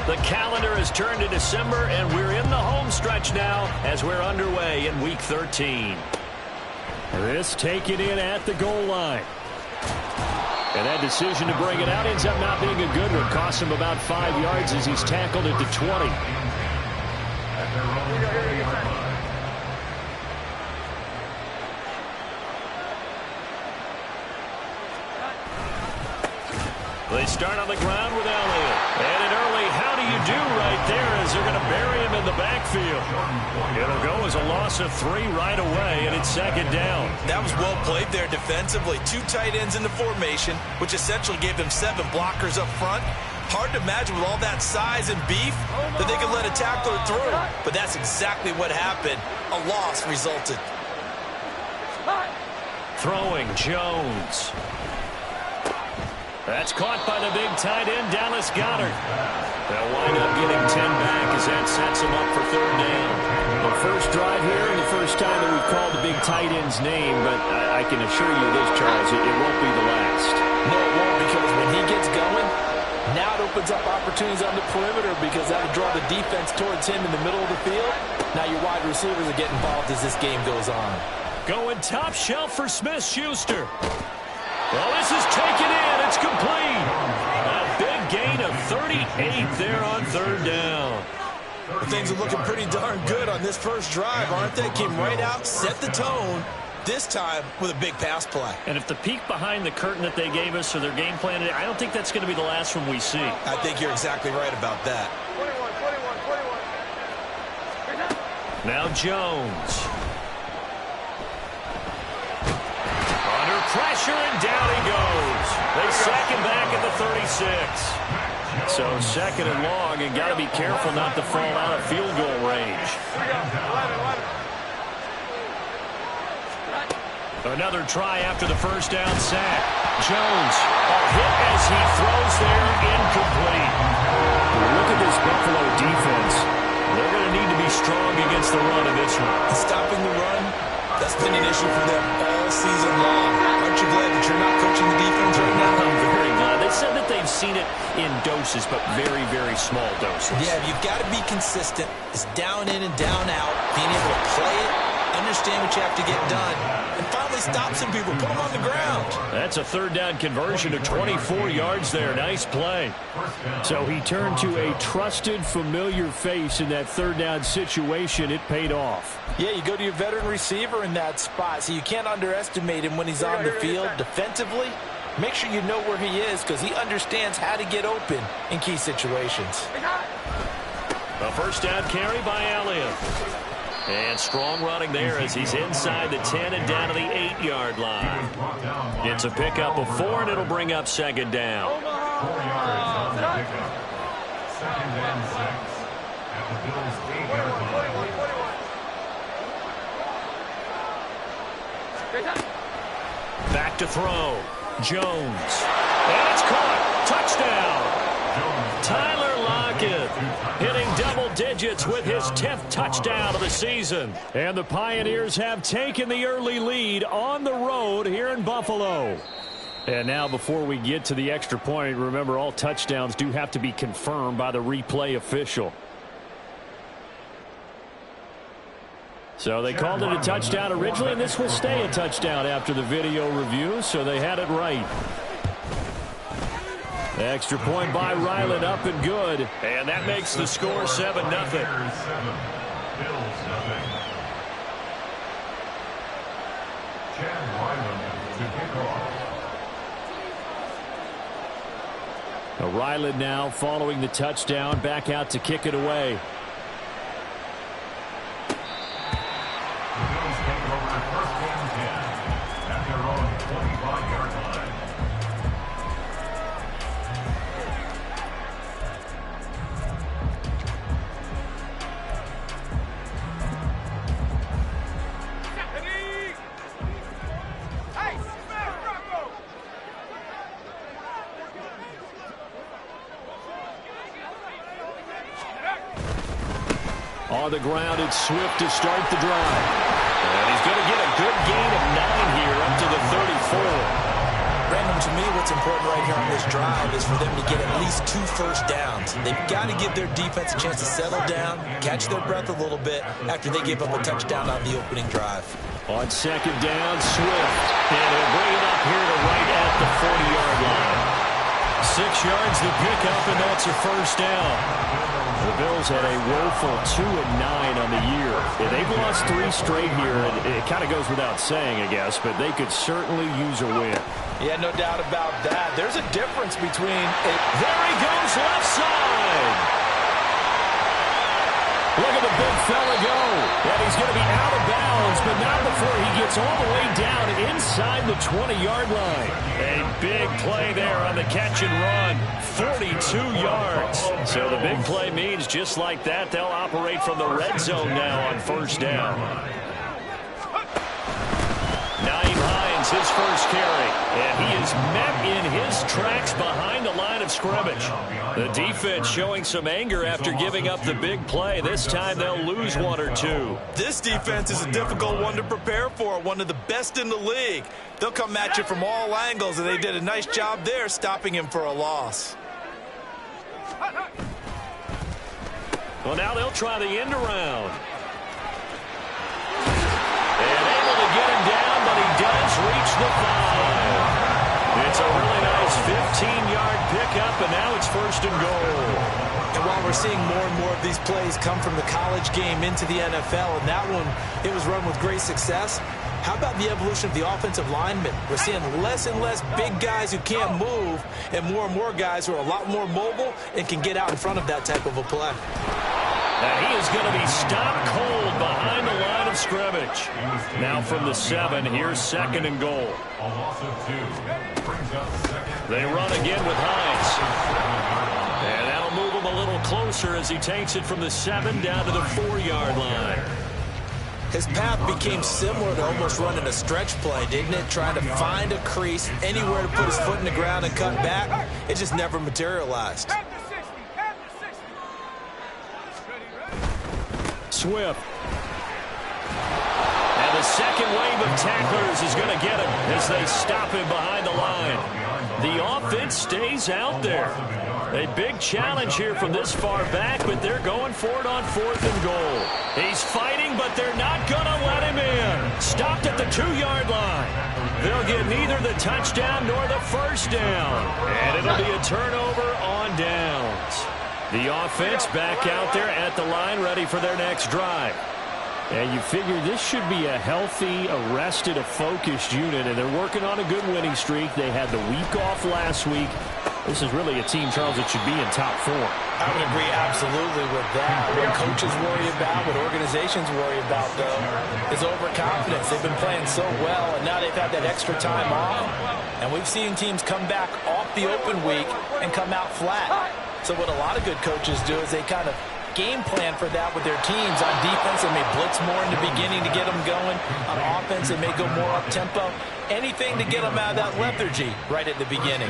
The calendar has turned to December, and we're in the home stretch now as we're underway in Week 13. This taken in at the goal line. And that decision to bring it out ends up not being a good one. Costs him about 5 yards as he's tackled at the 20. They start on the ground with Elliott. And an early how do you do right there as they're going to bury him in the backfield. It'll go as a loss of 3 right away, and it's second down. That was well played there defensively. 2 tight ends in the formation, which essentially gave them 7 blockers up front. Hard to imagine with all that size and beef that they could let a tackler through. But that's exactly what happened. A loss resulted. Throwing Jones. That's caught by the big tight end, Dallas Goedert. They'll wind up getting 10 back as that sets them up for third down. The first drive here and the first time that we've called the big tight end's name, but I can assure you this, Charles, it won't be the last. No, it won't, because when he gets going, now it opens up opportunities on the perimeter because that'll draw the defense towards him in the middle of the field. Now your wide receivers are getting involved as this game goes on. Going top shelf for Smith-Schuster. Well, this is taken in. It's complete. A big gain of 38 there on third down. Things are looking pretty darn good on this first drive, aren't they? Came right out, set the tone, this time with a big pass play. And if the peek behind the curtain that they gave us or their game plan, I don't think that's going to be the last one we see. I think you're exactly right about that. 21. Now Jones. Under pressure, and down he goes. They sack him back at the 36. So second and long, and got to be careful not to fall out of field goal range. Another try after the first down sack. Jones, a hit as he throws there, incomplete. Look at this Buffalo defense. They're going to need to be strong against the run in this one. Stopping the run, that's been an issue for them all season long. Aren't you glad that you're not coaching the defense right now? I'm very glad. They said that they've seen it in doses, but very, very small doses. Yeah, you've got to be consistent. It's down in and down out. Being able to play it, understand what you have to get done, and finally stop some people, put them on the ground. That's a third down conversion of 24 yards there. Nice play. So he turned to a trusted, familiar face in that third down situation. It paid off. Yeah, you go to your veteran receiver in that spot, so you can't underestimate him when he's on the field defensively. Make sure you know where he is because he understands how to get open in key situations. A first down carry by Elliott. And strong running there as he's inside the 10 and down to the 8-yard line. It's a pickup of 4, and it'll bring up second down. 4 yards. Second and 6 at the Bills' 8-yard line. Back to throw. Jones. And it's caught. Touchdown. Tyler Lockett hitting double digits with his 10th touchdown of the season. And the Pioneers have taken the early lead on the road here in Buffalo. And now before we get to the extra point, remember all touchdowns do have to be confirmed by the replay official. So they called it a touchdown originally, and this will stay a touchdown after the video review, so they had it right. Extra point by Ryland, up and good. And that makes the score 7-0. Ryland now following the touchdown, back out to kick it away. On the ground, it's Swift to start the drive. And he's going to get a good gain of 9 here up to the 34. Brandon, to me, what's important important right here on this drive is for them to get at least 2 first downs. They've got to give their defense a chance to settle down, catch their breath a little bit after they give up a touchdown on the opening drive. On second down, Swift. And he'll bring it up here to right at the 40-yard line. 6 yards to pick up, and that's a first down. The Bills had a woeful 2-9 on the year. Yeah, they've lost 3 straight here. It kind of goes without saying, I guess, but they could certainly use a win. Yeah, no doubt about that. There's a difference between... There he goes, left side. Look at the big fella go. And he's going to be out of bounds, but not before he gets all the way down inside the 20-yard line. A big play there on the catch and run. 42 yards. So the big play means just like that, they'll operate from the red zone now on first down. His first carry, and he is met in his tracks behind the line of scrimmage. The defense showing some anger after giving up the big play. This time they'll lose 1 or 2. This defense is a difficult one to prepare for, one of the best in the league. They'll come at you from all angles, and they did a nice job there stopping him for a loss. Well, now they'll try the end around. And able to get him down, but he does reach the 5. It's a really nice 15-yard pickup, and now it's first and goal. And while we're seeing more and more of these plays come from the college game into the NFL, and that one, it was run with great success, how about the evolution of the offensive linemen? We're seeing less and less big guys who can't move, and more guys who are a lot more mobile and can get out in front of that type of a play. And he is going to be stopped cold behind the line of scrimmage. Now from the 7, here's second and goal. They run again with Hines. And that'll move him a little closer as he takes it from the 7 down to the 4-yard line. His path became similar to almost running a stretch play, didn't it? Trying to find a crease, anywhere to put his foot in the ground and cut back. It just never materialized. Swift. And the second wave of tacklers is going to get him as they stop him behind the line. The offense stays out there. A big challenge here from this far back, but they're going for it on 4th and goal. He's fighting, but they're not going to let him in. Stopped at the 2-yard line. They'll get neither the touchdown nor the first down. And it'll be a turnover on downs. The offense back out there at the line, ready for their next drive. And you figure this should be a healthy, arrested, a focused unit, and they're working on a good winning streak. They had the week off last week. This is really a team, Charles, that should be in top 4. I would agree absolutely with that. What coaches worry about, what organizations worry about, though, is overconfidence. They've been playing so well, and now they've had that extra time off. And we've seen teams come back off the open week and come out flat. So what a lot of good coaches do is they kind of game plan for that with their teams. On defense, they may blitz more in the beginning to get them going. On offense, they may go more up-tempo. Anything to get them out of that lethargy right at the beginning.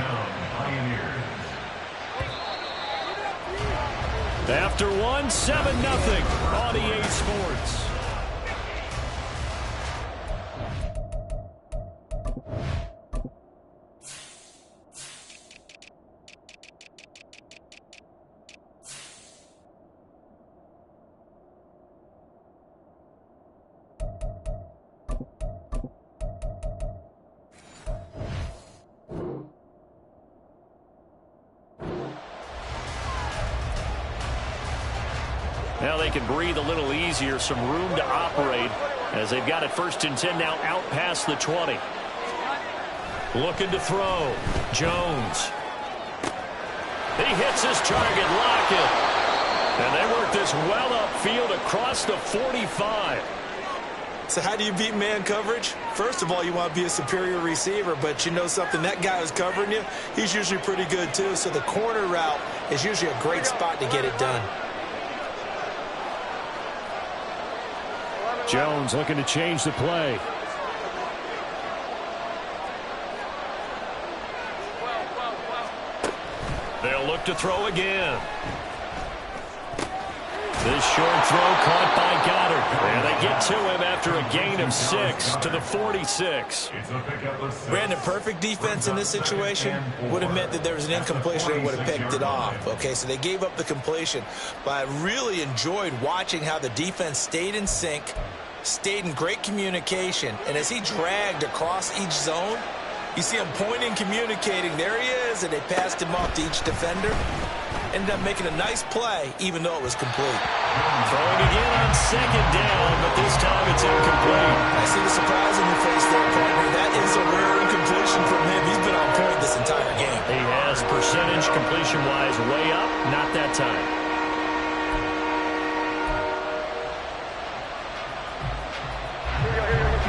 After 1, 7-0 on EA Sports. Now they can breathe a little easier, some room to operate as they've got it 1st and 10 now out past the 20. Looking to throw. Jones. He hits his target, Lockett. And they work this well upfield across the 45. So how do you beat man coverage? First of all, you want to be a superior receiver, but you know something, that guy who's covering you, he's usually pretty good too. So the corner route is usually a great spot to get it done. Jones looking to change the play. They'll look to throw again. This short throw caught by Goddard. And they get to him after a gain of 6 to the 46. Brandon, perfect defense in this situation would have meant that there was an incompletion. They would have picked it off. Okay, so they gave up the completion. But I really enjoyed watching how the defense stayed in sync, stayed in great communication. And as he dragged across each zone, you see him pointing, communicating. There he is, and they passed him off to each defender. Ended up making a nice play, even though it was complete. Throwing again on second down, but this time it's incomplete. I see the surprise in your face there, partner. That is a rare incompletion from him. He's been on point this entire game. He has percentage completion-wise way up, not that time.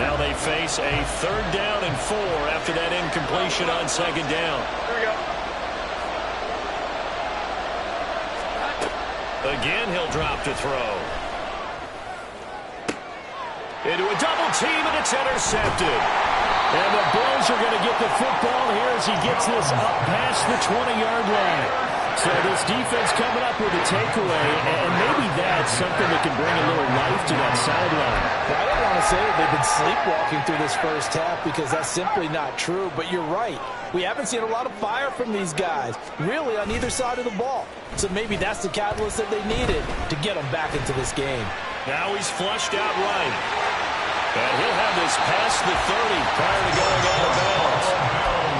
Now they face a 3rd down and 4 after that incompletion on second down. Again, he'll drop to throw. Into a double team, and it's intercepted. And the Bills are going to get the football here as he gets this up past the 20-yard line. So this defense coming up with a takeaway, and maybe that's something that can bring a little life to that sideline. Well, I don't want to say that they've been sleepwalking through this first half because that's simply not true, but you're right. We haven't seen a lot of fire from these guys, really, on either side of the ball. So maybe that's the catalyst that they needed to get them back into this game. Now he's flushed out right. And he'll have this past the 30 prior to going out of bounds.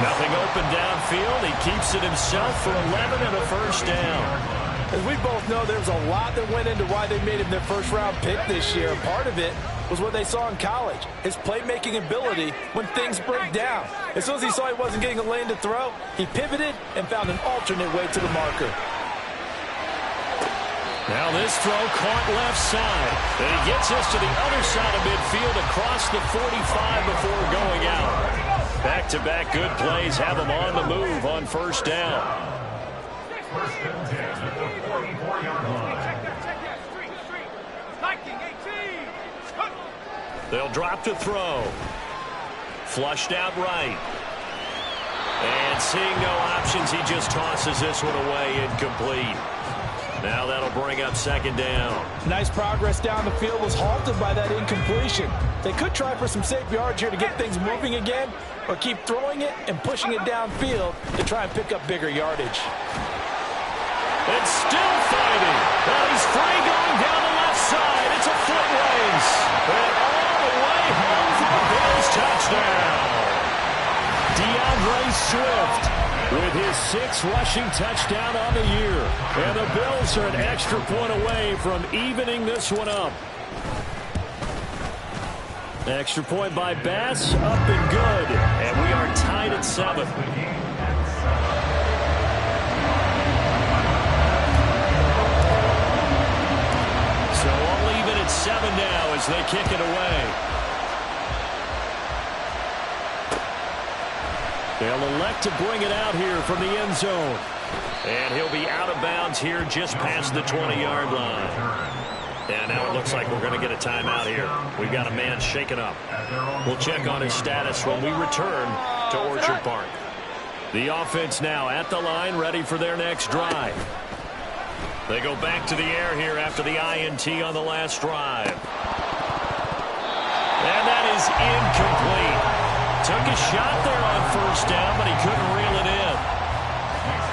Nothing open downfield. He keeps it himself for 11 and a first down. As we both know, there's a lot that went into why they made him their first-round pick this year. Part of it was what they saw in college, his playmaking ability when things break down. As soon as he saw he wasn't getting a lane to throw, he pivoted and found an alternate way to the marker. Now this throw caught left side. And he gets us to the other side of midfield across the 45 before going out. Back-to-back good plays have him on the move on first down. First and 10 at the 44-yard line. They'll drop to throw. Flushed out right. And seeing no options, he just tosses this one away, incomplete. Now that'll bring up second down. Nice progress down the field, was halted by that incompletion. They could try for some safe yards here to get things moving again, or keep throwing it and pushing it downfield to try and pick up bigger yardage. It's still fighting. Well, he's free going down the left side. It's a foot race. And all the way home for the Bills touchdown. DeAndre Swift with his 6th rushing touchdown on the year. And the Bills are an extra point away from evening this one up. Extra point by Bass, up and good. And we are tied at 7. So all even at 7 now as they kick it away. They'll elect to bring it out here from the end zone. And he'll be out of bounds here just past the 20-yard line. And now it looks like we're going to get a timeout here. We've got a man shaken up. We'll check on his status when we return to Orchard Park. The offense now at the line, ready for their next drive. They go back to the air here after the INT on the last drive. And that is incomplete. Took a shot there on first down, but he couldn't reel it in.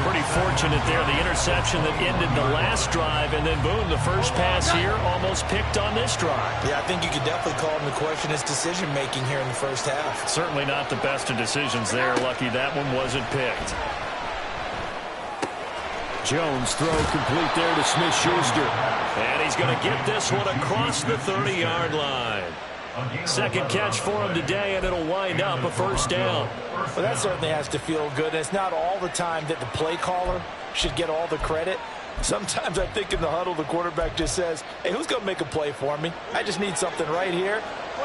Pretty fortunate there, the interception that ended the last drive, and then boom, the first pass here almost picked on this drive. Yeah, I think you could definitely call him to question his decision-making here in the first half. Certainly not the best of decisions there. Lucky that one wasn't picked. Jones throw complete there to Smith-Schuster. And he's going to get this one across the 30-yard line. Second catch for him today, and it'll wind up a first down. Well, that certainly has to feel good. It's not all the time that the play caller should get all the credit. Sometimes I think in the huddle, the quarterback just says, hey, who's going to make a play for me? I just need something right here.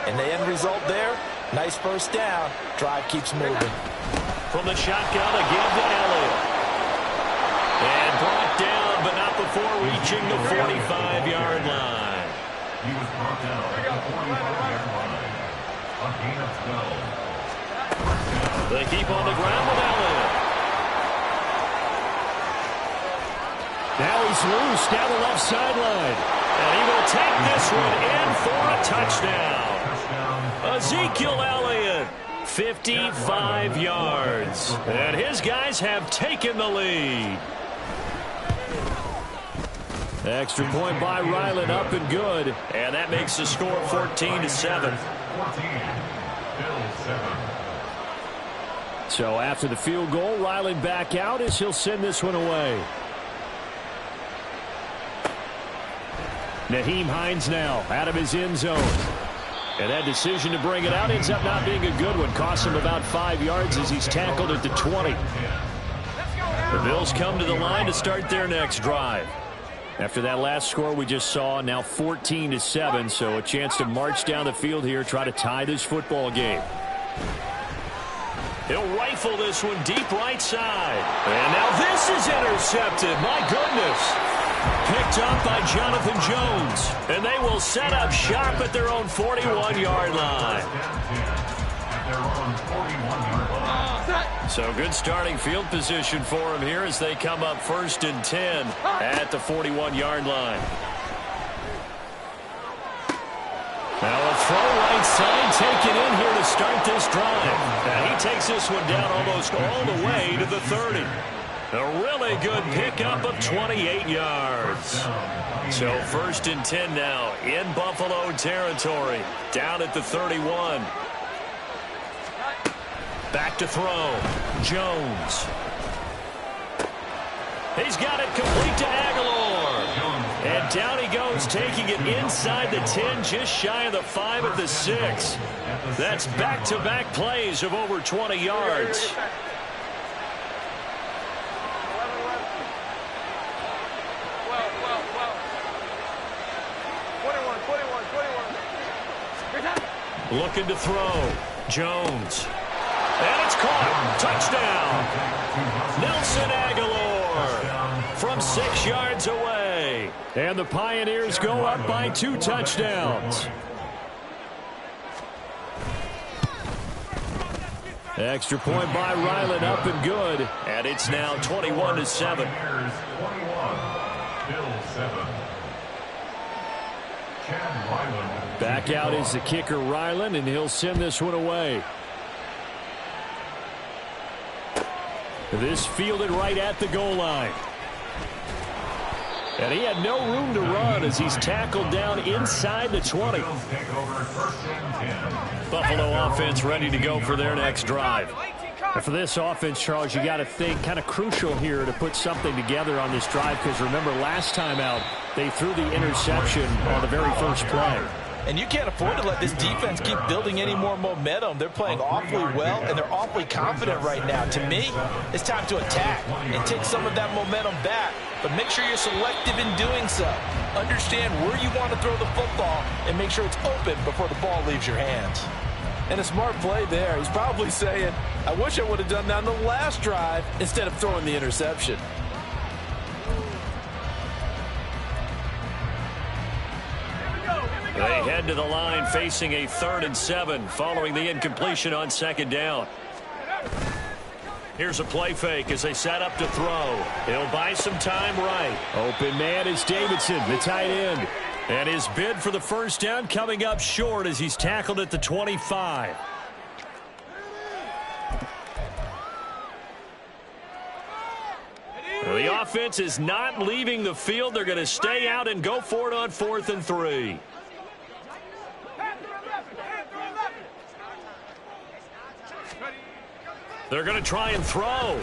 And the end result there, nice first down. Drive keeps moving. From the shotgun again to Elliott. And brought down, but not before reaching the 45-yard line. He was brought down at the 45-yard line. A gain of 12. They keep on the ground with Elliott. Now he's loose down the left sideline. And he will take this one in for a touchdown. Ezekiel Elliott, 55 yards. And his guys have taken the lead. Extra point by Ryland, up and good. And that makes the score 14-7. So after the field goal, Ryland back out as he'll send this one away. Nyheim Hines now out of his end zone. And that decision to bring it out ends up not being a good one. Costs him about 5 yards as he's tackled at the 20. The Bills come to the line to start their next drive. After that last score we just saw, now 14-7, so a chance to march down the field here, try to tie this football game. He'll rifle this one deep right side. And now this is intercepted. My goodness. Picked up by Jonathan Jones. And they will set up shop at their own 41-yard line. So good starting field position for him here as they come up 1st and 10 at the 41-yard line. Now a throw right side taken in here to start this drive. And he takes this one down almost all the way to the 30. A really good pickup of 28 yards. So 1st and 10 now in Buffalo territory. Down at the 31. Back to throw. Jones. He's got it complete to Aguilar. And down he goes, taking it inside the 10, just shy of the 5 at the 6. That's back-to-back plays of over 20 yards. Looking to throw. Jones. And it's caught. Touchdown. Nelson Aguilar from 6 yards away. And the Pioneers go up by 2 touchdowns. Extra point by Ryland, up and good. And it's now 21-7. Back out is the kicker, Ryland, and he'll send this one away. This fielded right at the goal line. And he had no room to run as he's tackled down inside the 20. Buffalo offense ready to go for their next drive. And for this offense, Charles, you got to think kind of crucial here to put something together on this drive, because remember last time out they threw the interception on the very first play. And you can't afford to let this defense keep building any more momentum. They're playing awfully well, and they're awfully confident right now. To me, it's time to attack and take some of that momentum back. But make sure you're selective in doing so. Understand where you want to throw the football and make sure it's open before the ball leaves your hands. And a smart play there. He's probably saying, I wish I would have done that on the last drive instead of throwing the interception. They head to the line facing a 3rd and 7 following the incompletion on 2nd down. Here's a play fake as they set up to throw. He'll buy some time right. Open man is Davidson, the tight end. And his bid for the first down coming up short as he's tackled at the 25. Well, the offense is not leaving the field. They're going to stay out and go for it on 4th and 3. They're going to try and throw.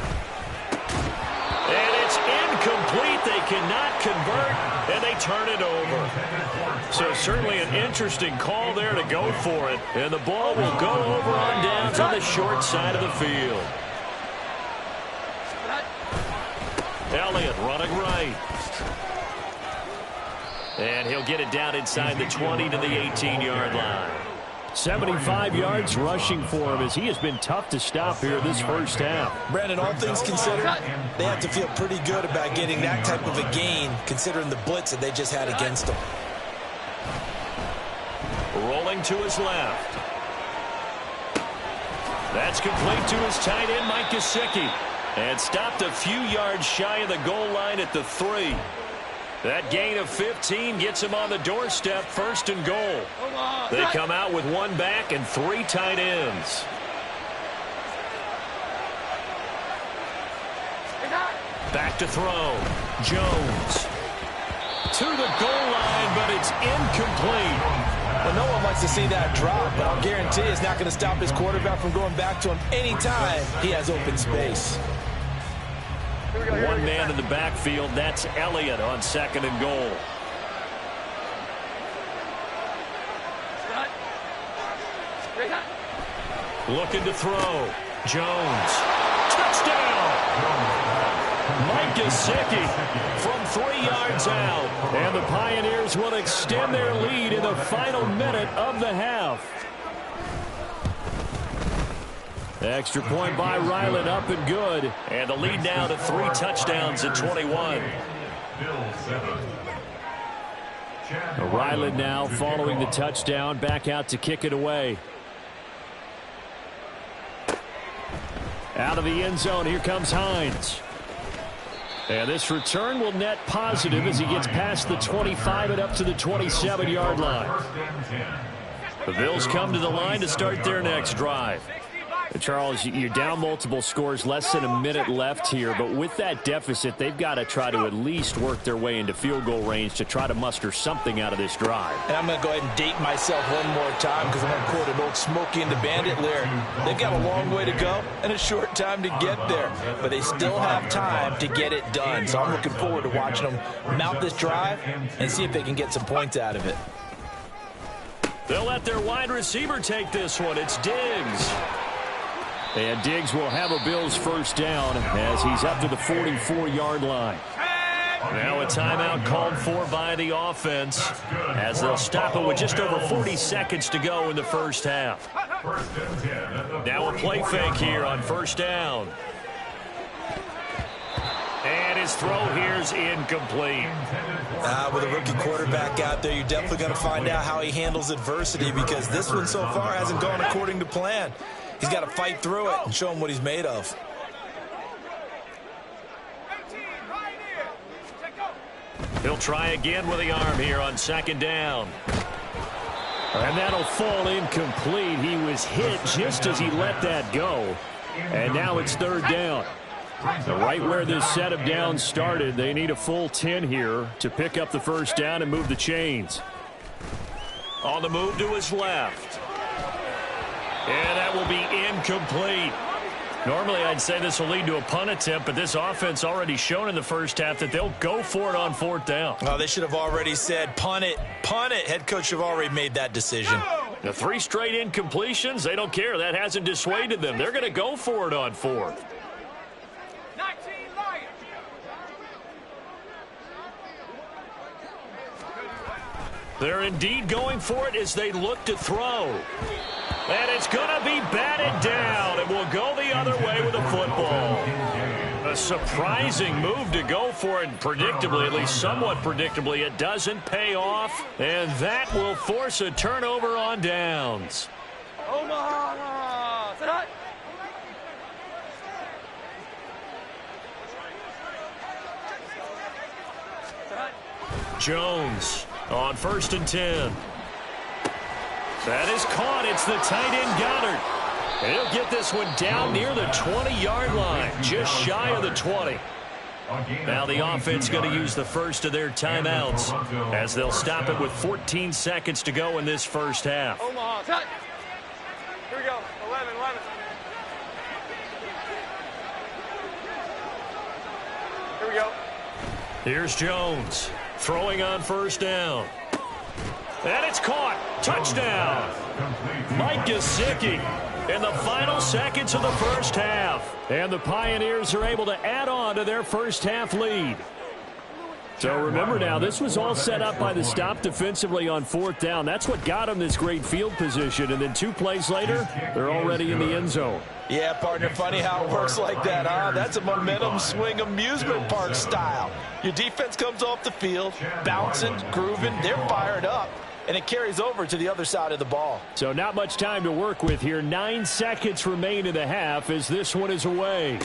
And it's incomplete. They cannot convert, and they turn it over. So certainly an interesting call there to go for it. And the ball will go over on downs on the short side of the field. Elliott running right. And he'll get it down inside the 20 to the 18-yard line. 75 yards rushing for him as he has been tough to stop here this first half. Brandon, all things considered, they have to feel pretty good about getting that type of a gain considering the blitz that they just had against them. Rolling to his left. That's complete to his tight end, Mike Gesicki. And stopped a few yards shy of the goal line at the 3. That gain of 15 gets him on the doorstep, 1st and goal. They come out with 1 back and 3 tight ends. Back to throw. Jones. To the goal line, but it's incomplete. Well, no one likes to see that drop, but I'll guarantee it's not going to stop his quarterback from going back to him anytime he has open space. 1 man in the backfield. That's Elliott on 2nd and goal. Looking to throw. Jones. Touchdown! Mike Gesicki from 3 yards out. And the Pioneers will extend their lead in the final minute of the half. Extra point by Ryland, up and good. And the lead now to 3 touchdowns at 21. Ryland now following the touchdown, back out to kick it away. Out of the end zone, here comes Hines. And this return will net positive as he gets past the 25 and up to the 27-yard line. The Bills come to the line to start their next drive. Charles, you're down multiple scores, less than a minute left here, but with that deficit, they've got to try to at least work their way into field goal range to try to muster something out of this drive. And I'm going to go ahead and date myself one more time because I'm going to quote an old Smokey and the Bandit lyric. They've got a long way to go and a short time to get there, but they still have time to get it done. So I'm looking forward to watching them mount this drive and see if they can get some points out of it. They'll let their wide receiver take this one. It's Diggs. And Diggs will have a Bills first down as he's up to the 44-yard line. Now a timeout called for by the offense as they'll stop it with just over 40 seconds to go in the first half. Now a play fake here on first down. And his throw here's incomplete. With a rookie quarterback out there, you're definitely going to find out how he handles adversity because this one so far hasn't gone according to plan. He's got to fight through it and show him what he's made of. He'll try again with the arm here on 2nd down. And that'll fall incomplete. He was hit just as he let that go. And now it's 3rd down. Right where this set of downs started, they need a full 10 here to pick up the first down and move the chains. On the move to his left. And that will be incomplete. Normally, I'd say this will lead to a punt attempt, but this offense already shown in the first half that they'll go for it on 4th down. Oh, they should have already said, punt it, punt it. Head coach have already made that decision. The 3 straight incompletions, they don't care. That hasn't dissuaded them. They're going to go for it on 4th. They're indeed going for it as they look to throw. And it's going to be batted down. It will go the other way with the football. A surprising move to go for it, and predictably, at least somewhat predictably, it doesn't pay off. And that will force a turnover on downs. Jones on 1st and 10. That is caught. It's the tight end Goddard. And he'll get this one down near the 20-yard line, just shy of the 20. Now the offense going to use the first of their timeouts as they'll stop it with 14 seconds to go in this first half. Here we go. 11. Here we go. Here's Jones throwing on 1st down. And it's caught. Touchdown. Mike Gesicki in the final seconds of the first half. And the Pioneers are able to add on to their first half lead. So remember now, this was all set up by the stop defensively on 4th down. That's what got them this great field position. And then 2 plays later, they're already in the end zone. Yeah, partner, funny how it works like that, huh? That's a momentum swing amusement park style. Your defense comes off the field, bouncing, grooving, they're fired up, and it carries over to the other side of the ball. So not much time to work with here. 9 seconds remain in the half as this one is away.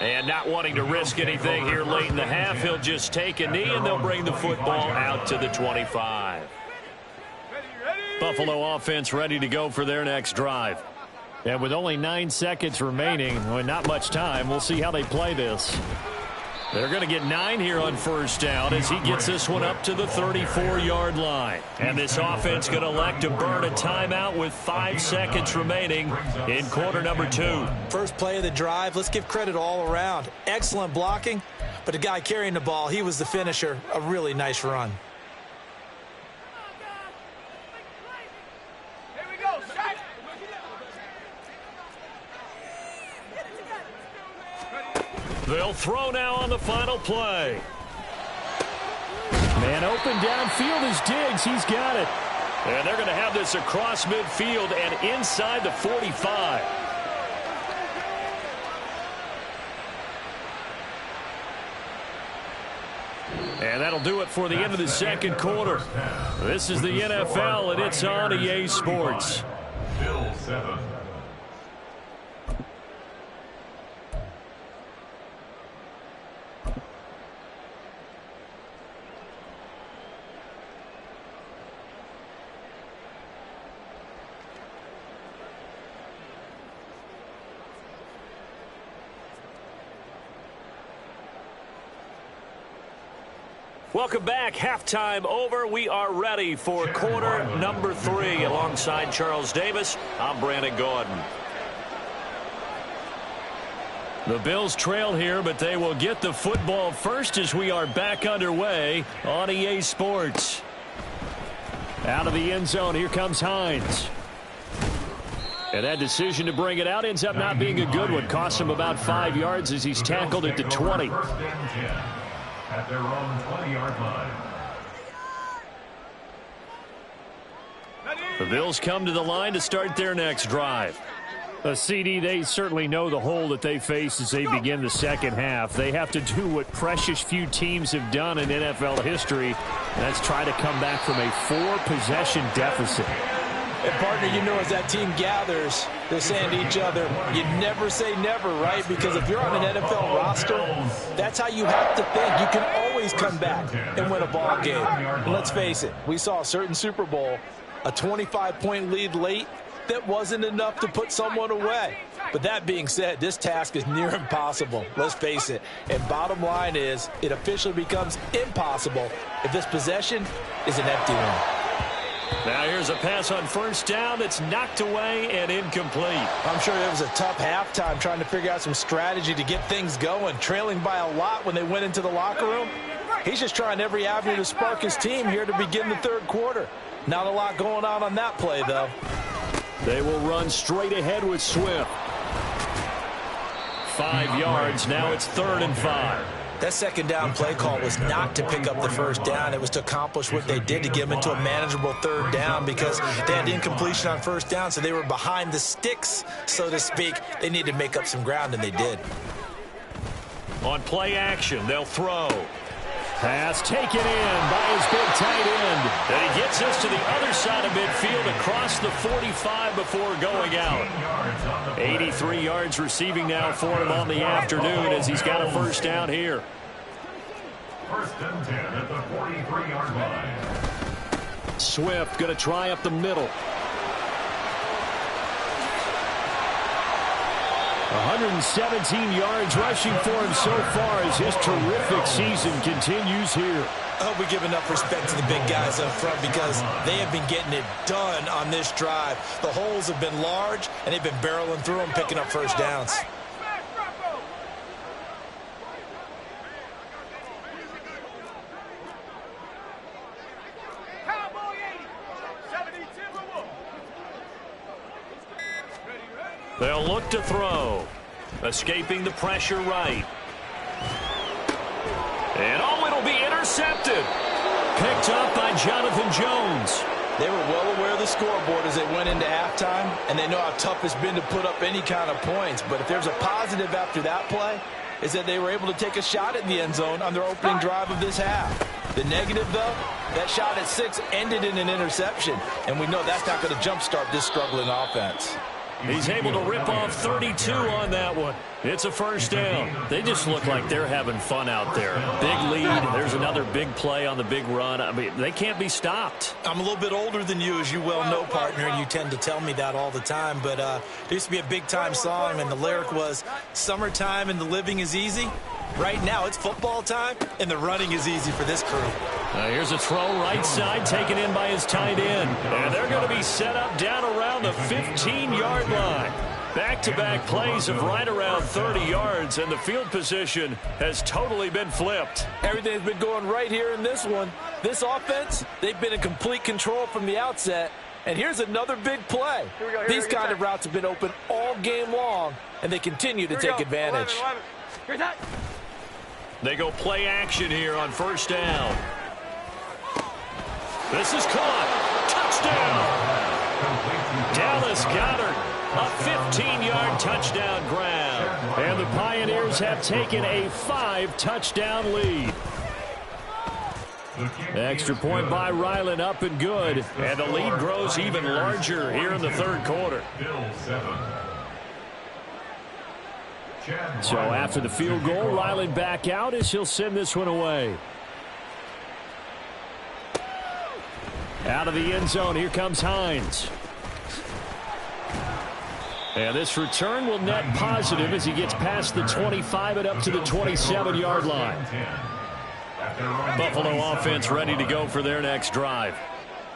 And not wanting to risk anything here late in the half, he'll just take a knee, and they'll bring the football out to the 25. Buffalo offense ready to go for their next drive. And with only 9 seconds remaining, well, not much time, we'll see how they play this. They're going to get 9 here on first down as he gets this one up to the 34-yard line. And this offense going to elect to burn a timeout with 5 seconds remaining in quarter number 2. First play of the drive, let's give credit all around. Excellent blocking, but the guy carrying the ball, he was the finisher. A really nice run. They'll throw now on the final play. Man open downfield is Diggs. He's got it. And they're going to have this across midfield and inside the 45. And that'll do it for the end of the second quarter. This is the NFL, and it's on EA Sports. Bill 7. Welcome back. Halftime over. We are ready for quarter number 3. Alongside Charles Davis, I'm Brandon Gordon. The Bills trail here, but they will get the football first as we are back underway on EA Sports. Out of the end zone, here comes Hines. And that decision to bring it out ends up not being a good one. Costs him about 5 yards as he's tackled at the 20. At their own 20-yard line. The Bills come to the line to start their next drive. A CD, they certainly know the hole that they face as they begin the second half. They have to do what precious few teams have done in NFL history, and that's try to come back from a 4-possession deficit. And, partner, you know, as that team gathers, they're saying to each other, you never say never, right? Because if you're on an NFL roster, that's how you have to think. You can always come back and win a ball game. And let's face it, we saw a certain Super Bowl, a 25-point lead late that wasn't enough to put someone away. But that being said, this task is near impossible. Let's face it. And bottom line is, it officially becomes impossible if this possession is an empty one. Now here's a pass on first down that's knocked away and incomplete. I'm sure it was a tough halftime trying to figure out some strategy to get things going, trailing by a lot when they went into the locker room. He's just trying every avenue to spark his team here to begin the third quarter. Not a lot going on that play, though. They will run straight ahead with Swift. 5 yards. Now it's 3rd and 5. That second down play call was not to pick up the first down. It was to accomplish what they did to get them into a manageable third down because they had incompletion on first down, so they were behind the sticks, so to speak. They needed to make up some ground, and they did. On play action, they'll throw. Pass taken in by his big tight end. And he gets us to the other side of midfield across the 45 before going out. 83 yards receiving now for him on the afternoon as he's got a first down here. 1st and 10 at the 43-yard line. Swift going to try up the middle. 117 yards rushing for him so far as his terrific season continues here. I hope we give enough respect to the big guys up front because they have been getting it done on this drive. The holes have been large, and they've been barreling through them, picking up first downs. They'll look to throw. Escaping the pressure right. And it'll be intercepted. Picked up by Jonathan Jones. They were well aware of the scoreboard as they went into halftime, and they know how tough it's been to put up any kind of points. But if there's a positive after that play, is that they were able to take a shot at the end zone on their opening drive of this half. The negative, though, that shot at 6 ended in an interception, and we know that's not going to jumpstart this struggling offense. He's able to rip off 32 on that one. It's a first down. They just look like they're having fun out there. Big lead. There's another big play on the big run. I mean, they can't be stopped. I'm a little bit older than you, as you well know, partner, and you tend to tell me that all the time. But there used to be a big-time song, and the lyric was, "Summertime and the living is easy." Right now, it's football time, and the running is easy for this crew. Here's a throw right side, taken in by his tight end. And they're going to be set up down around the 15-yard line. Back-to-back plays of right around 30 yards, and the field position has totally been flipped. Everything's been going right here in this one. This offense, they've been in complete control from the outset. And here's another big play. These kind of routes have been open all game long, and they continue to take advantage. Here's that. They go play action here on first down. This is caught. Touchdown. Dallas Goedert, a 15-yard touchdown grab. And the Pioneers have taken a 5-touchdown lead. Extra point by Ryland, up and good. And the lead grows even larger here in the third quarter. So after the field goal, Ryland back out as he'll send this one away. Out of the end zone, here comes Hines. And this return will net positive as he gets past the 25 and up to the 27-yard line. Buffalo offense ready to go for their next drive.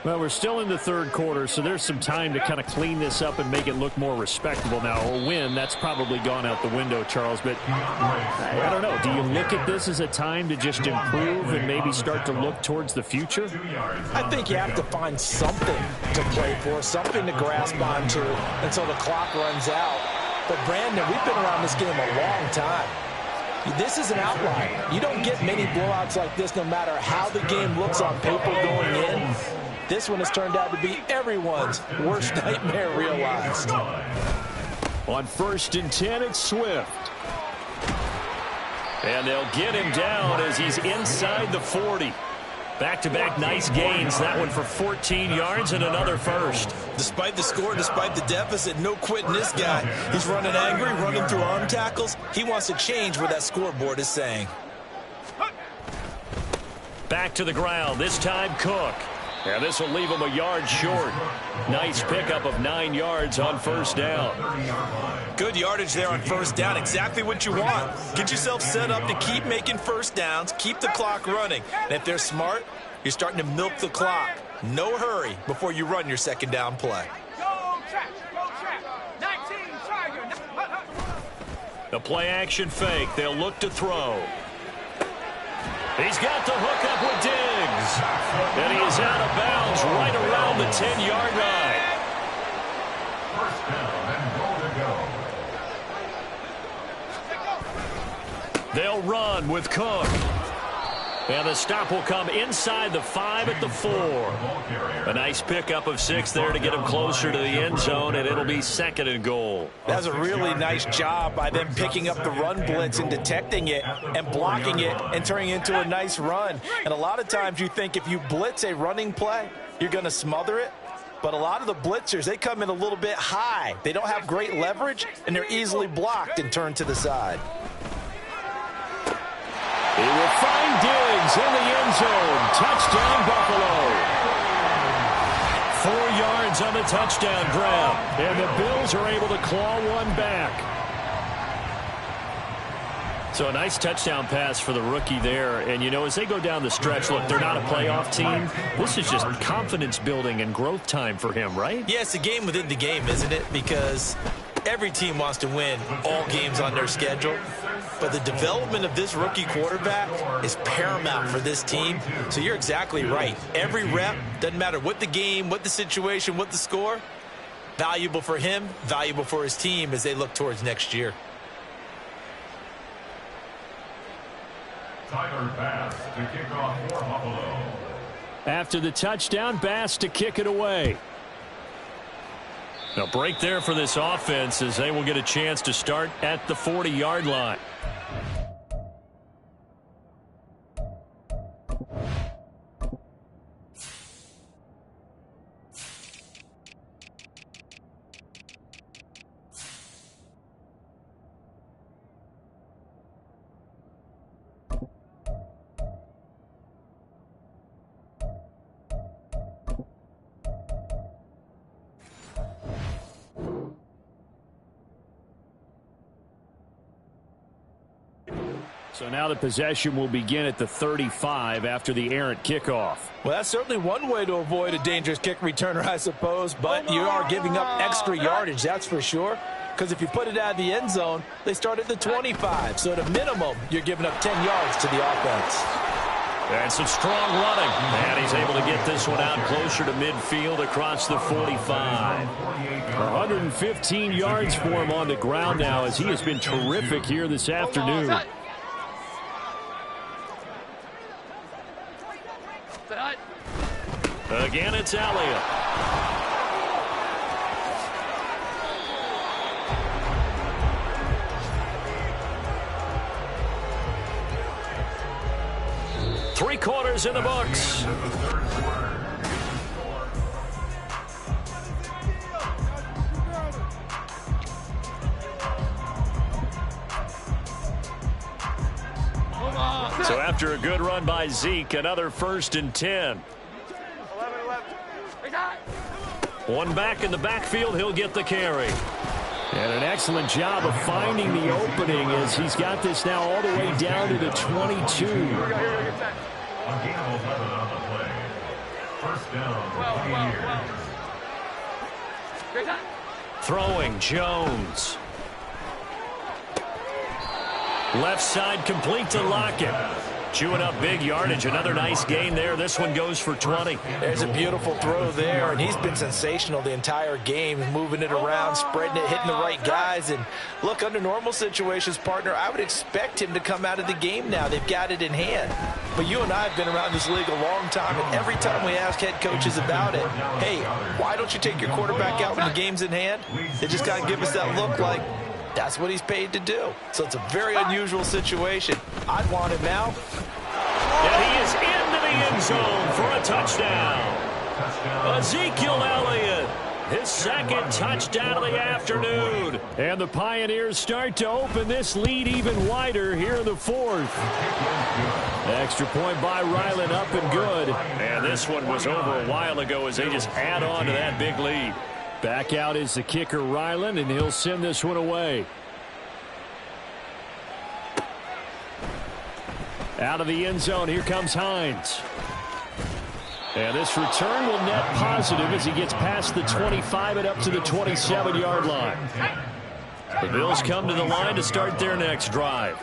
Well, we're still in the third quarter, so there's some time to kind of clean this up and make it look more respectable. Now, a win, that's probably gone out the window, Charles, but I don't know. Do you look at this as a time to just improve and maybe start to look towards the future? I think you have to find something to play for, something to grasp onto until the clock runs out. But, Brandon, we've been around this game a long time. This is an outlier. You don't get many blowouts like this no matter how the game looks on paper going in. This one has turned out to be everyone's worst nightmare realized. On 1st and 10, it's Swift. And they'll get him down as he's inside the 40. Back-to-back nice gains. That one for 14 yards and another first. Despite the score, despite the deficit, no quitting this guy. He's running angry, running through arm tackles. He wants to change what that scoreboard is saying. Back to the ground, this time Cook. And this will leave him a yard short. Nice pickup of 9 yards on first down. Good yardage there on first down. Exactly what you want. Get yourself set up to keep making first downs, keep the clock running. And if they're smart, you're starting to milk the clock. No hurry before you run your second down play. Go track. 19 Tiger. The play action fake. They'll look to throw. He's got the hook up with Diggs. And he is out of bounds right around the 10-yard line. First down and goal to go. They'll run with Cook. And the stop will come inside the 5 at the 4. A nice pickup of 6 there to get him closer to the end zone, and it'll be 2nd and goal. That was a really nice job by them picking up the run blitz and detecting it and blocking it and turning it into a nice run. And a lot of times you think if you blitz a running play, you're going to smother it. But a lot of the blitzers, they come in a little bit high. They don't have great leverage, and they're easily blocked and turned to the side. He will find Diggs in the end zone. Touchdown, Buffalo. 4 yards on the touchdown grab. And the Bills are able to claw one back. So a nice touchdown pass for the rookie there. And, you know, as they go down the stretch, look, they're not a playoff team. This is just confidence building and growth time for him, right? Yeah, it's a game within the game, isn't it? Because every team wants to win all games on their schedule. But the development of this rookie quarterback is paramount for this team. So you're exactly right. Every rep, doesn't matter what the game, what the situation, what the score, valuable for him, valuable for his team as they look towards next year. Tyler Bass to kick off for Buffalo. After the touchdown, Bass to kick it away. A break there for this offense as they will get a chance to start at the 40-yard line. So now the possession will begin at the 35 after the errant kickoff. Well, that's certainly one way to avoid a dangerous kick returner, I suppose, but you are giving up extra yardage, that's for sure. Because if you put it out of the end zone, they start at the 25. So at a minimum, you're giving up 10 yards to the offense. And some strong running. And he's able to get this one out closer to midfield across the 45. 115 yards for him on the ground now as he has been terrific here this afternoon. Again, it's Elliott. Three quarters in the books. So after a good run by Zeke, another 1st and 10. One back in the backfield, he'll get the carry. And an excellent job of finding the opening as he's got this now all the way down to the 22. A gain of 11 on the play. First down, 20 yards. Throwing, Jones. Left side complete to Lockett. Chewing up big yardage. Another nice gain there. This one goes for 20. There's a beautiful throw there, and he's been sensational the entire game, moving it around, spreading it, hitting the right guys. And look, under normal situations, partner, I would expect him to come out of the game now. They've got it in hand. But you and I have been around this league a long time, and every time we ask head coaches about it, hey, why don't you take your quarterback out when the game's in hand? They just got to give us that look like that's what he's paid to do. So it's a very unusual situation. I'd want him now. And he is into the end zone for a touchdown. Ezekiel Elliott, his second touchdown of the afternoon. And the Pioneers start to open this lead even wider here in the 4th. Extra point by Ryland, up and good. And this one was over a while ago as they just add on to that big lead. Back out is the kicker, Ryland, and he'll send this one away. Out of the end zone, here comes Hines. And this return will net positive as he gets past the 25 and up to the 27-yard line. The Bills come to the line to start their next drive.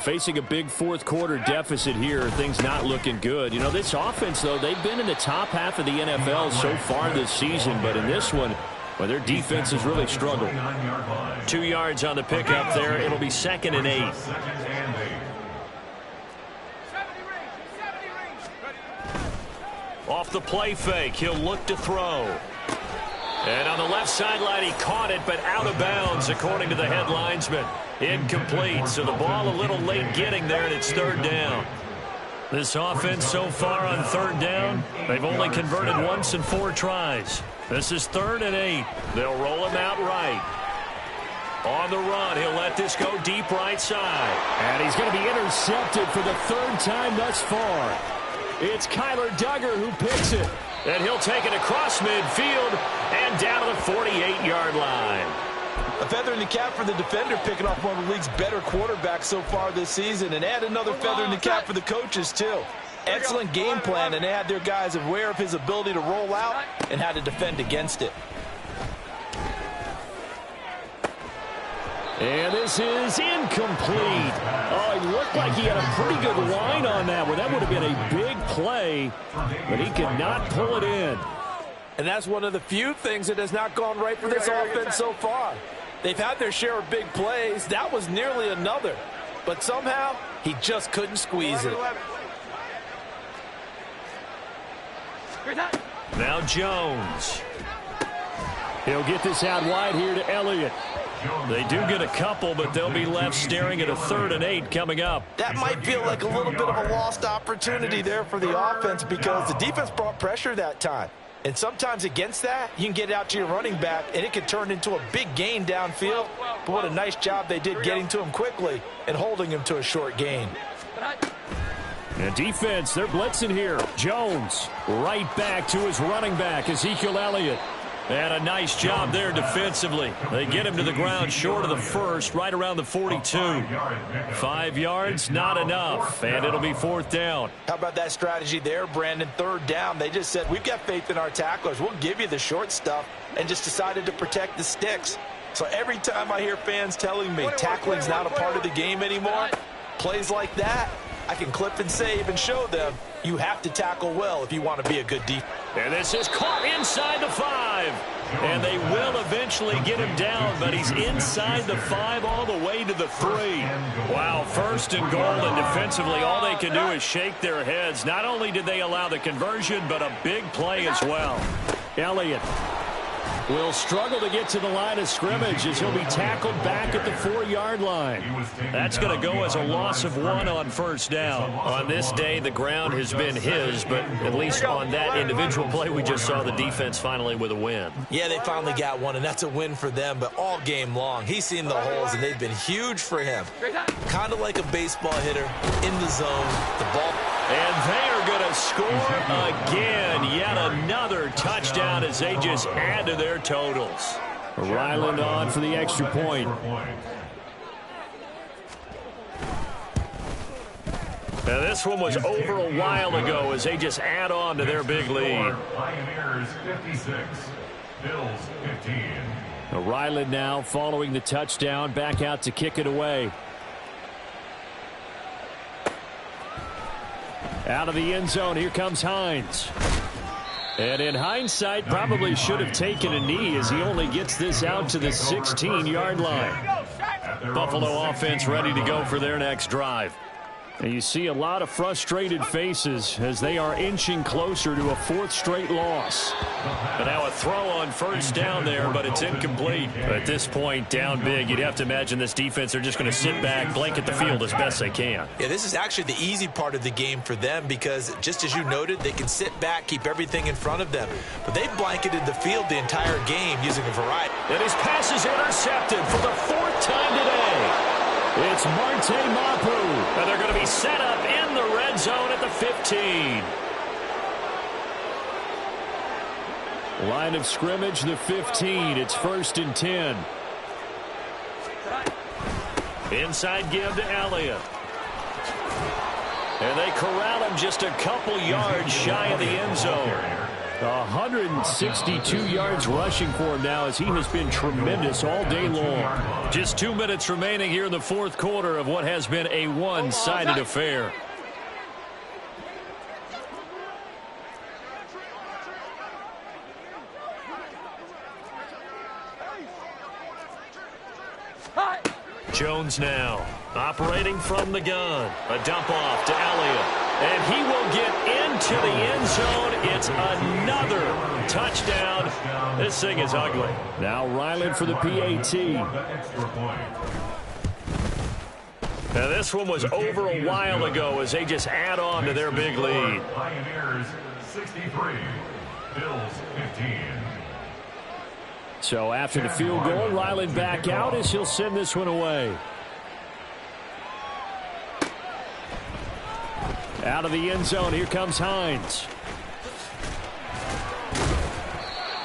Facing a big fourth-quarter deficit here, things not looking good. You know, this offense, though, they've been in the top half of the NFL so far this season, but in this one, well, their defense has really struggled. 2 yards on the pickup there. It'll be 2nd and 8. Off the play fake, he'll look to throw. And on the left sideline, he caught it, but out of bounds, according to the head linesman. Incomplete, so the ball a little late getting there, and it's 3rd down. This offense so far on 3rd down, they've only converted once in 4 tries. This is 3rd and 8. They'll roll him out right. On the run, he'll let this go deep right side. And he's going to be intercepted for the 3rd time thus far. It's Kyler Duggar who picks it. And he'll take it across midfield and down to the 48-yard line. A feather in the cap for the defender, picking off one of the league's better quarterbacks so far this season, and add another feather in the cap for the coaches, too. Excellent game plan, and they had their guys aware of his ability to roll out and how to defend against it. And this is incomplete. Oh, he looked like he had a pretty good line on that one. That would have been a big play, but he could not pull it in. And that's one of the few things that has not gone right for this offense so far. They've had their share of big plays. That was nearly another. But somehow, he just couldn't squeeze it. Now Jones. He'll get this out wide here to Elliott. They do get a couple, but they'll be left staring at a 3rd and 8 coming up. That might feel like a little bit of a lost opportunity there for the offense because the defense brought pressure that time. And sometimes against that, you can get out to your running back, and it can turn into a big gain downfield. But what a nice job they did getting to him quickly and holding him to a short gain. And defense, they're blitzing here. Jones right back to his running back, Ezekiel Elliott. And a nice job there defensively. They get him to the ground short of the first, right around the 42. 5 yards, not enough, and it'll be 4th down. How about that strategy there, Brandon? 3rd down. They just said, we've got faith in our tacklers. We'll give you the short stuff, and just decided to protect the sticks. So every time I hear fans telling me tackling's not a part of the game anymore, plays like that, I can clip and save and show them you have to tackle well if you want to be a good defense. And this is caught inside the 5. And they will eventually get him down, but he's inside the 5 all the way to the 3. Wow, 1st and goal, and defensively all they can do is shake their heads. Not only did they allow the conversion, but a big play as well. Elliott will struggle to get to the line of scrimmage as he'll be tackled back at the 4-yard line. That's going to go as a loss of 1 on 1st down. On this day, the ground has been his, but at least on that individual play, we just saw the defense finally with a win. Yeah, they finally got one, and that's a win for them, but all game long, he's seen the holes, and they've been huge for him. Kind of like a baseball hitter in the zone, the ball. And they are going to score again. Yet another touchdown as they just add to their totals. Ryland on for the extra point. Now this one was over a while ago as they just add on to their big lead. Pioneers 56, Bills 15. Now Ryland now following the touchdown, back out to kick it away. Out of the end zone, here comes Hines. And in hindsight, probably should have taken a knee as he only gets this out to the 16-yard line. Buffalo offense ready to go for their next drive. And you see a lot of frustrated faces as they are inching closer to a 4th straight loss. But now a throw on 1st down there, but it's incomplete. At this point, down big, you'd have to imagine this defense are just going to sit back, blanket the field as best they can. Yeah, this is actually the easy part of the game for them because, just as you noted, they can sit back, keep everything in front of them. But they've blanketed the field the entire game using a variety. And his pass is intercepted for the 4th time today. It's Marte Mapu, and they're going to be set up in the red zone at the 15. Line of scrimmage, the 15. It's 1st and 10. Inside give to Elliott. And they corral him just a couple yards shy of the end zone. 162 yards rushing for him now as he has been tremendous all day long. Just 2 minutes remaining here in the 4th quarter of what has been a one-sided affair. Jones now operating from the gun. A dump off to Elliott. And he will get into the end zone. It's another touchdown. This thing is ugly. Now Ryland for the PAT. Now this one was over a while ago as they just add on to their big lead. Pioneers 63, Bills 15. So after the field goal, Ryland back out as he'll send this one away. Out of the end zone, here comes Hines.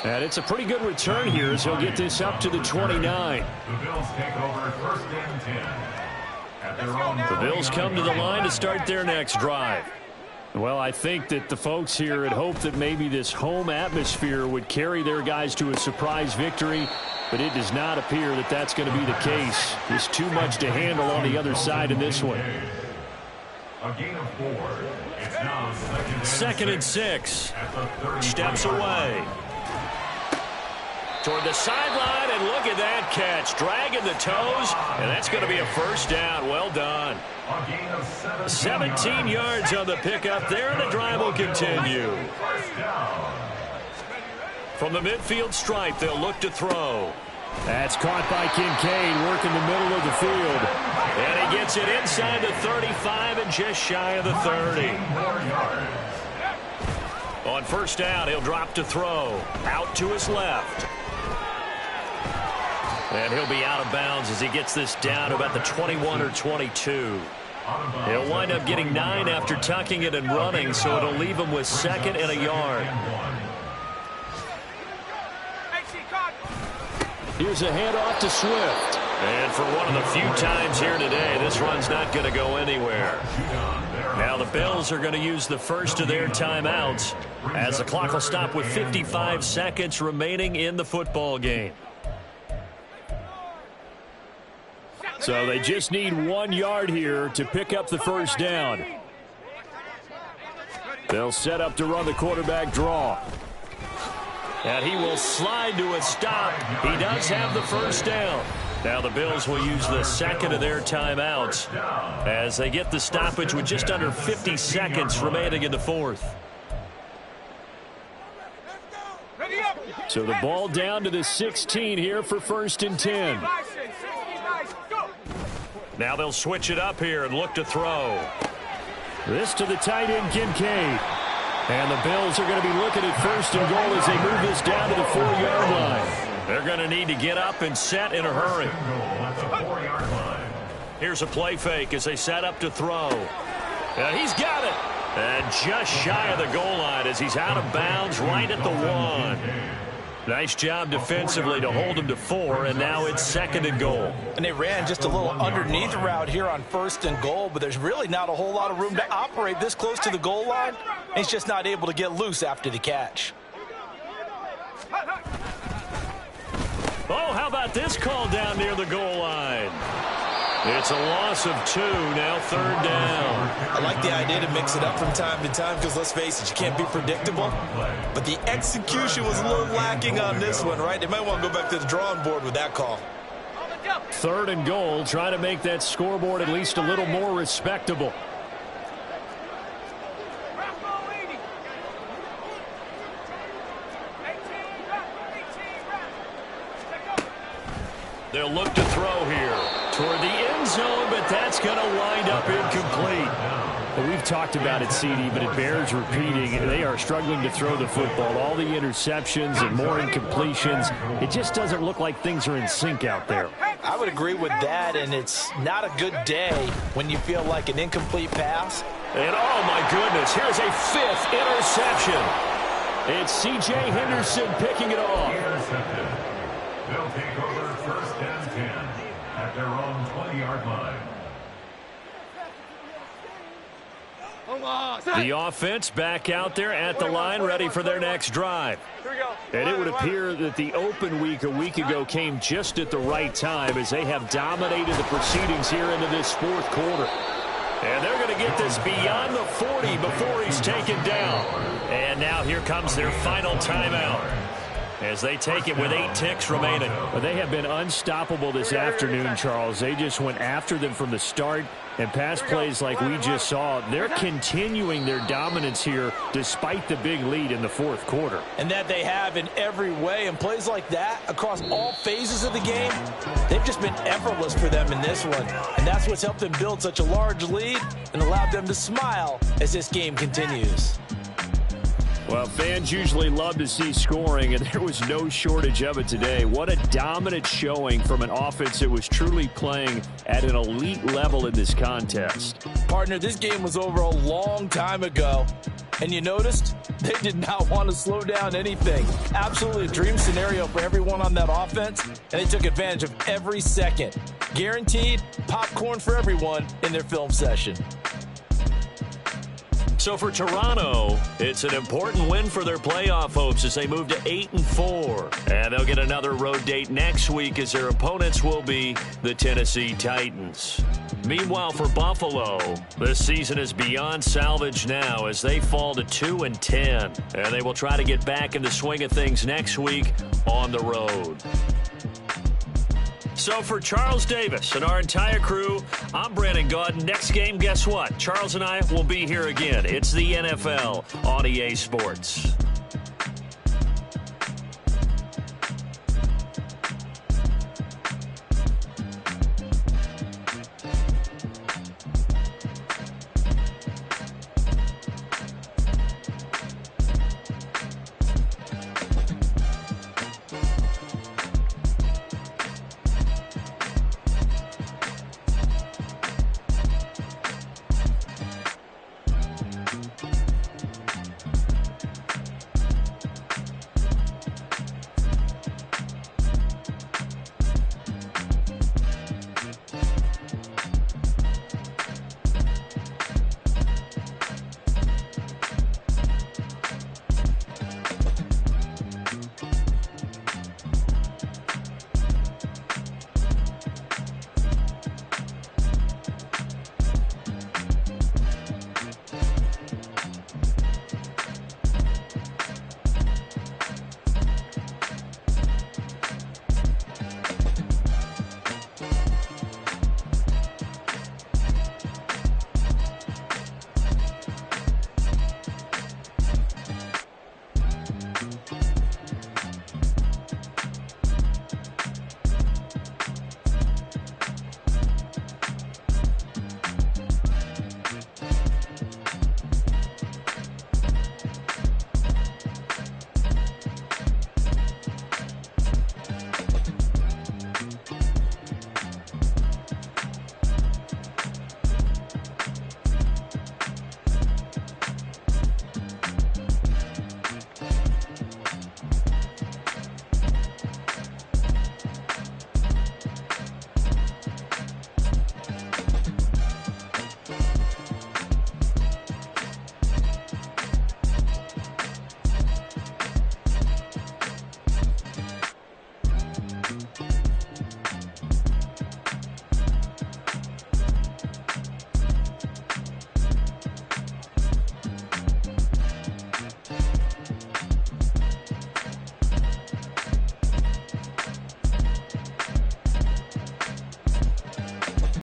And it's a pretty good return here as he'll get this up to the 29. The Bills take over 1st and 10. At their own The Bills come to the line to start their next drive. Well, I think that the folks here had hoped that maybe this home atmosphere would carry their guys to a surprise victory, but it does not appear that that's going to be the case. There's too much to handle on the other side in this one. A gain of 4. It's now 2nd and 6. Steps away. Toward the sideline, and look at that catch. Dragging the toes, and that's going to be a 1st down. Well done. 17 yards on the pickup there, and the drive will continue. From the midfield stripe, they'll look to throw. That's caught by Kincaid, working the middle of the field. And he gets it inside the 35 and just shy of the 30. On 1st down, he'll drop to throw. Out to his left. And he'll be out of bounds as he gets this down to about the 21 or 22. He'll wind up getting 9 after tucking it and running, so it'll leave him with 2nd and a yard. Here's a handoff to Swift. And for one of the few times here today, this run's not going to go anywhere. Now the Bills are going to use the first of their timeouts as the clock will stop with 55 seconds remaining in the football game. So they just need 1 yard here to pick up the first down. They'll set up to run the quarterback draw. And he will slide to a stop. He does have the first down. Now the Bills will use the second of their timeouts as they get the stoppage with just under 50 seconds remaining in the fourth. So the ball down to the 16 here for 1st and 10. Now they'll switch it up here and look to throw. This to the tight end, Kincaid. And the Bills are going to be looking at 1st and goal as they move this down to the 4-yard line. They're going to need to get up and set in a hurry. Here's a play fake as they set up to throw. And he's got it. And just shy of the goal line as he's out of bounds right at the 1. Nice job defensively to hold him to 4, and now it's 2nd and goal. And they ran just a little underneath route here on 1st and goal, but there's really not a whole lot of room to operate this close to the goal line. He's just not able to get loose after the catch. Oh, how about this call down near the goal line? It's a loss of 2, now 3rd down. I like the idea to mix it up from time to time because, let's face it, you can't be predictable. But the execution was a little lacking on this one, right? They might want to go back to the drawing board with that call. 3rd and goal, trying to make that scoreboard at least a little more respectable. They'll look to throw here toward the end zone, but that's going to wind up incomplete. Well, we've talked about it, CD, but it bears repeating. They are struggling to throw the football. All the interceptions and more incompletions. It just doesn't look like things are in sync out there. I would agree with that, and it's not a good day when you feel like an incomplete pass. And, oh, my goodness, here's a 5th interception. It's C.J. Henderson picking it off. Intercepted. They'll take over 1st and 10 at their own 20-yard line. The offense back out there at the line, ready for their next drive. And it would appear that the open week a week ago came just at the right time as they have dominated the proceedings here into this 4th quarter. And they're going to get this beyond the 40 before he's taken down. And now here comes their final timeout as they take it with 8 ticks remaining. Well, they have been unstoppable this afternoon, Charles. They just went after them from the start, and pass plays like we just saw, they're continuing their dominance here despite the big lead in the 4th quarter. And that they have in every way, and plays like that across all phases of the game, they've just been effortless for them in this one. And that's what's helped them build such a large lead and allowed them to smile as this game continues. Well, fans usually love to see scoring, and there was no shortage of it today. What a dominant showing from an offense that was truly playing at an elite level in this contest. Partner, this game was over a long time ago, and you noticed they did not want to slow down anything. Absolutely a dream scenario for everyone on that offense, and they took advantage of every second. Guaranteed popcorn for everyone in their film session. So for Toronto, it's an important win for their playoff hopes as they move to 8-4. And they'll get another road date next week as their opponents will be the Tennessee Titans. Meanwhile, for Buffalo, this season is beyond salvage now as they fall to 2-10. And they will try to get back in the swing of things next week on the road. So for Charles Davis and our entire crew, I'm Brandon Gaudin. Next game, guess what? Charles and I will be here again. It's the NFL on EA Sports.